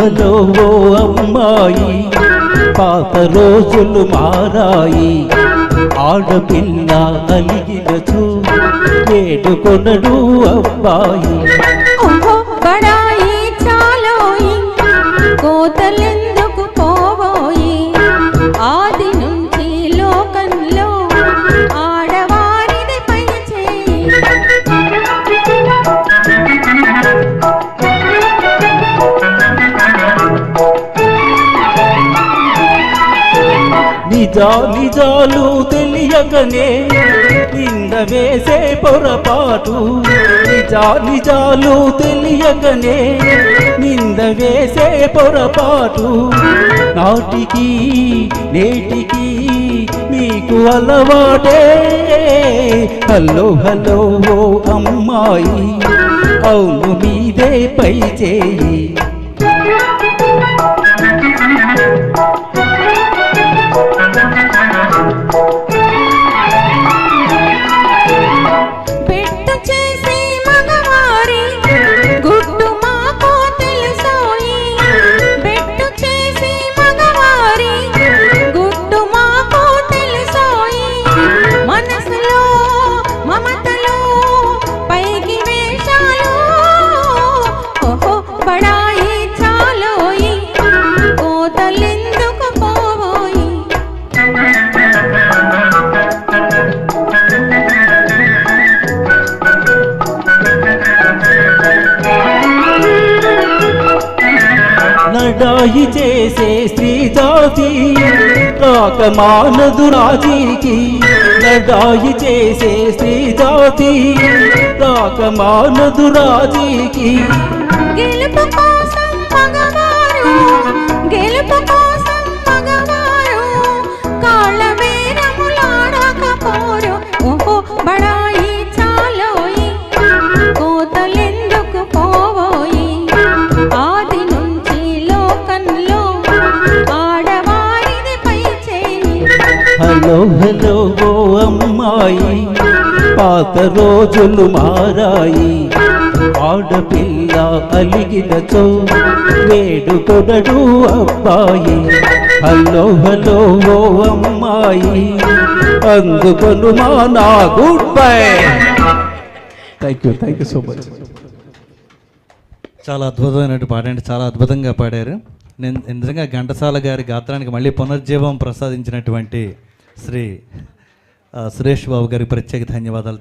Hello ఓ అమ్మాయి, పాత రోజులు మారాయి. ఆడపిల్ల అలిగినచో వేడుకొనడు అబ్బాయి. ఓహో బడాయి చాలోయి, కోతలెందుకు పోవోయి. ఆది నుంచి లోకంలో ఆడవారిది పై చేయి. నిజాలు తెలియకనే నింద వేసే పొరపాటు. నిజాలు తెలియకనే నింద వేసే పొరపాటు. నాటికి నేటికి మీకు అలవాటే. హలో హలో ఓ అమ్మాయి, అవును మీదే పై చేయి. పెట్టు చేసే మగవారి గుట్టు మాకు తెలుసోయి. పెట్టు చేసే మగవారి గుట్టు మాకు తెలుసోయి. మనసులో మమతలు పైకి వేషాలు. ఓహో బడాయి చాలోయి, కోతలెందుకు పోవోయి. లడాయి చేసే స్త్రీ జాతి రాక మానదు రాజీకి. లడాయి చేసే స్త్రీ జాతి రాక మానదు రాజీకి. గెలుపు కోసం మగవారు, గెలుపు కోసం మగవారు కాళ్ళ బేరములాడకపోరు. ఓహో బడాయి చాలోయి, కోతలెందుకు పోవోయి. ఆది నుంచి లోకంలో ఆడవారిది పై చేయి. హలో హలో ఓ అమ్మాయి, పాత రోజులు మారాయి. ఆడపిల్ల అలిగినచో వేడుకొనడు అబ్బాయి. హలో హలో ఓ అమ్మాయి, అందుకొను మా నా good bye. Thank you so much. చాలా అద్భుతమైన పాట అండి, చాలా అద్భుతంగా పాడారు. నేను నిజంగా ఘంటసాల గారి గాత్రానికి మళ్ళీ పునర్జీవం ప్రసాదించినటువంటి శ్రీ సురేష్ బాబు గారికి ప్రత్యేక ధన్యవాదాలు.